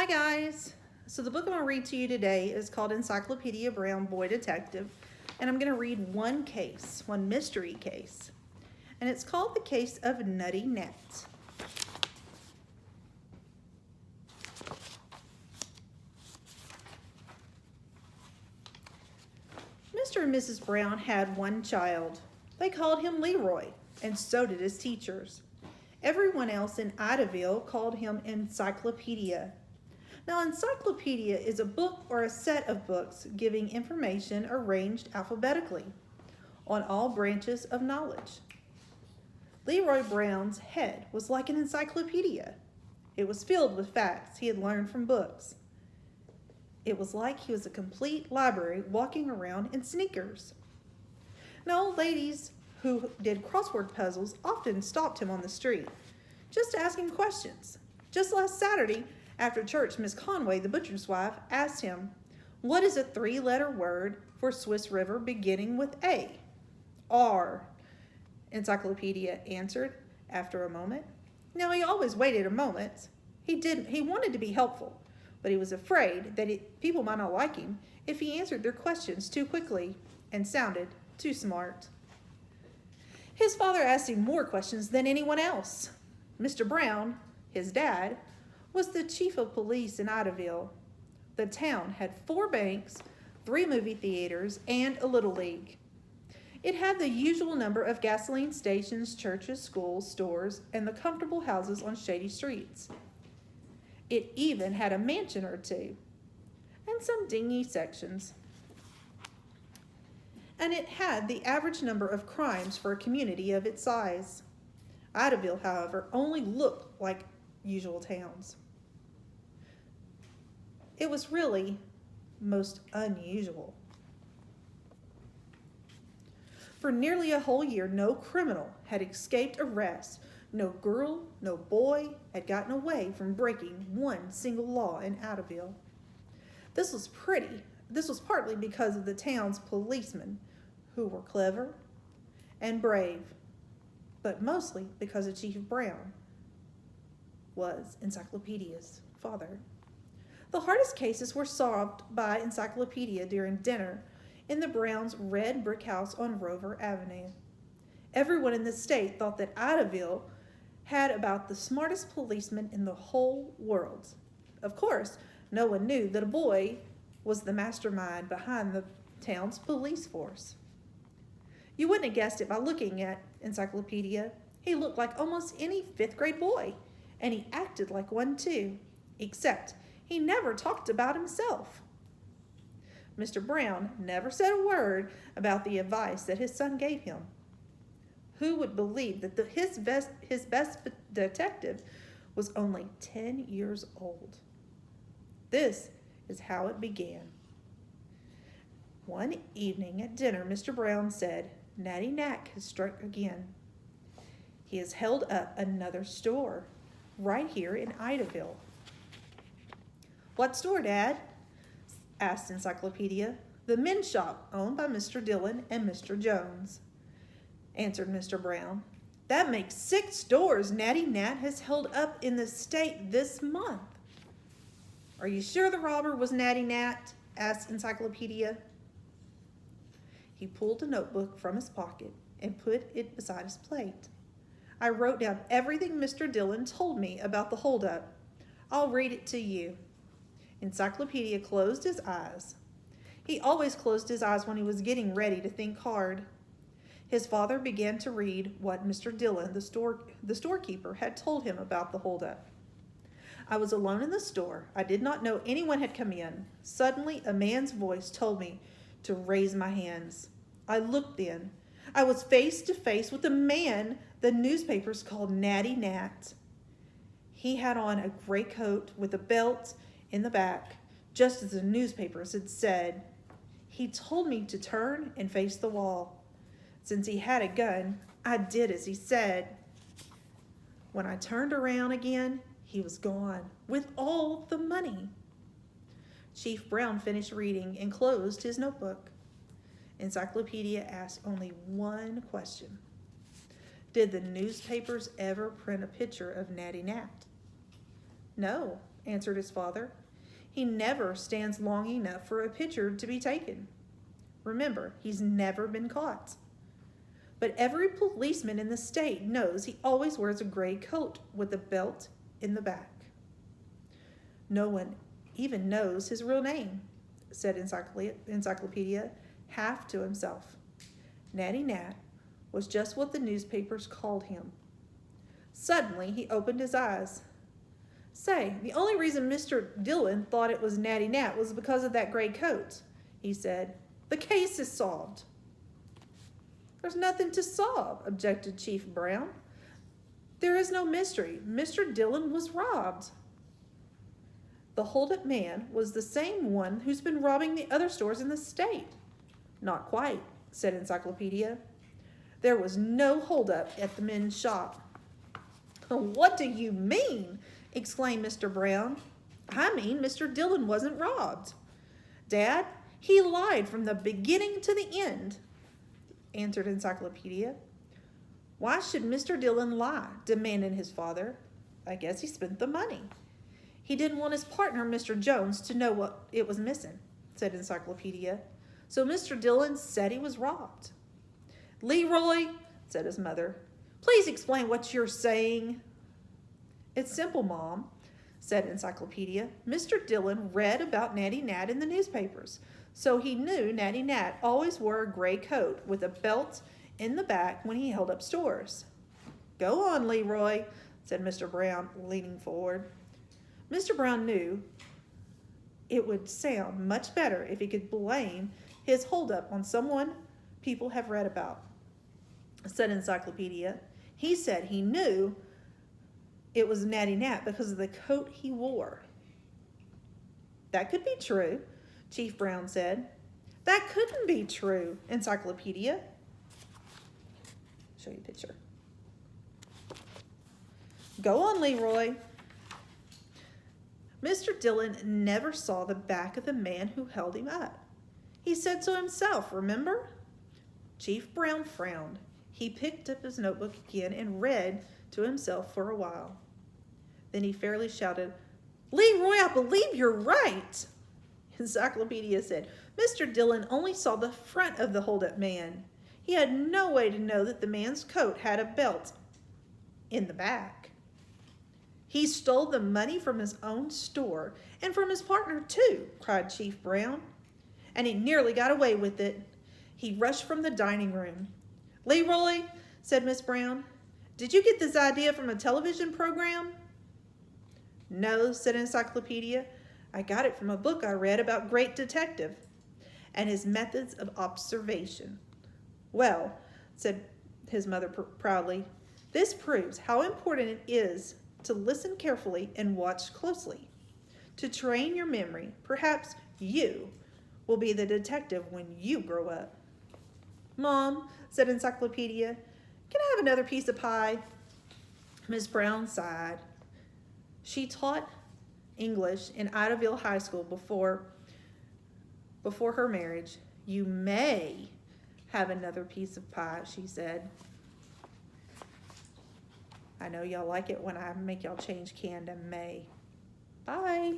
Hi guys! So the book I'm going to read to you today is called Encyclopedia Brown Boy Detective, and I'm going to read one case, one mystery case, and it's called the Case of Natty Nat. Mr. and Mrs. Brown had one child. They called him Leroy, and so did his teachers. Everyone else in Idaville called him Encyclopedia. Now, encyclopedia is a book or a set of books giving information arranged alphabetically on all branches of knowledge. Leroy Brown's head was like an encyclopedia. It was filled with facts he had learned from books. It was like he was a complete library walking around in sneakers. Now, old ladies who did crossword puzzles often stopped him on the street, just asking questions. Just last Saturday, after church, Miss Conway, the butcher's wife, asked him, "What is a three-letter word for Swiss River beginning with A?" "R," Encyclopedia answered after a moment. Now, he always waited a moment. He wanted to be helpful, but he was afraid that people might not like him if he answered their questions too quickly and sounded too smart. His father asked him more questions than anyone else. Mr. Brown, his dad, was the chief of police in Idaville. The town had 4 banks, 3 movie theaters, and a little league. It had the usual number of gasoline stations, churches, schools, stores, and the comfortable houses on shady streets. It even had a mansion or two, and some dingy sections. And it had the average number of crimes for a community of its size. Idaville, however, only looked like usual towns. It was really most unusual. For nearly a whole year, no criminal had escaped arrest. No girl, no boy had gotten away from breaking one single law in Idaville. This was partly because of the town's policemen, who were clever and brave, but mostly because of Chief Brown was Encyclopedia's father. The hardest cases were solved by Encyclopedia during dinner in the Browns' red brick house on Rover Avenue. Everyone in the state thought that Idaville had about the smartest policeman in the whole world. Of course, no one knew that a boy was the mastermind behind the town's police force. You wouldn't have guessed it by looking at Encyclopedia. He looked like almost any 5th grade boy, and he acted like one too, except he never talked about himself. Mr. Brown never said a word about the advice that his son gave him. Who would believe that his best detective was only 10 years old? This is how it began. One evening at dinner, Mr. Brown said, "Natty Nat has struck again. He has held up another store right here in Idaville." "What store, Dad?" asked Encyclopedia. "The men's shop owned by Mr. Dillon and Mr. Jones," answered Mr. Brown. "That makes 6 stores Natty Nat has held up in the state this month." "Are you sure the robber was Natty Nat?" asked Encyclopedia. He pulled a notebook from his pocket and put it beside his plate. "I wrote down everything Mr. Dillon told me about the holdup. I'll read it to you." Encyclopedia closed his eyes. He always closed his eyes when he was getting ready to think hard. His father began to read what Mr. Dillon, the storekeeper, had told him about the holdup. "I was alone in the store. I did not know anyone had come in. Suddenly, a man's voice told me to raise my hands. I looked then. I was face to face with a man the newspapers called Natty Nat. He had on a gray coat with a belt in the back, just as the newspapers had said. He told me to turn and face the wall. Since he had a gun, I did as he said. When I turned around again, he was gone with all the money." Chief Brown finished reading and closed his notebook. Encyclopedia asked only one question. Did the newspapers ever print a picture of Natty Nat? No, answered his father. He never stands long enough for a picture to be taken. Remember, he's never been caught. But every policeman in the state knows he always wears a gray coat with a belt in the back. No one even knows his real name, said Encyclopedia, half to himself. Natty Nat was just what the newspapers called him. Suddenly, he opened his eyes. Say, the only reason Mr. Dillon thought it was Natty Nat was because of that gray coat, he said. The case is solved. There's nothing to solve, objected Chief Brown. There is no mystery. Mr. Dillon was robbed. The holdup man was the same one who's been robbing the other stores in the state. Not quite, said Encyclopedia. There was no holdup at the men's shop. What do you mean? Exclaimed Mr. Brown. I mean Mr. Dillon wasn't robbed. Dad, he lied from the beginning to the end, answered Encyclopedia. Why should Mr. Dillon lie? Demanded his father. I guess he spent the money. He didn't want his partner, Mr. Jones, to know what it was missing, said Encyclopedia. So Mr. Dillon said he was robbed. Leroy, said his mother, please explain what you're saying. It's simple, Mom, said Encyclopedia. Mr. Dillon read about Natty Nat in the newspapers, so he knew Natty Nat always wore a gray coat with a belt in the back when he held up stores. Go on, Leroy, said Mr. Brown, leaning forward. Mr. Brown knew it would sound much better if he could blame his holdup on someone people have read about, said Encyclopedia. He said he knew it was Natty Nat because of the coat he wore. That could be true, Chief Brown said. That couldn't be true, Encyclopedia. Show you a picture. Go on, Leroy. Mr. Dillon never saw the back of the man who held him up. He said so himself, remember? Chief Brown frowned. He picked up his notebook again and read to himself for a while. Then he fairly shouted, Leroy, I believe you're right. Encyclopedia said, Mr. Dillon only saw the front of the holdup man. He had no way to know that the man's coat had a belt in the back. He stole the money from his own store and from his partner too, cried Chief Brown. And he nearly got away with it. He rushed from the dining room. Leroy, said Miss Brown, did you get this idea from a television program? No, said Encyclopedia. I got it from a book I read about Great Detective and his methods of observation. Well, said his mother proudly, this proves how important it is to listen carefully and watch closely. To train your memory, perhaps you will be the detective when you grow up. Mom, said Encyclopedia, can I have another piece of pie? Miss Brown sighed. She taught English in Idaville High School before her marriage. You may have another piece of pie, she said. I know y'all like it when I make y'all change can to may. Bye.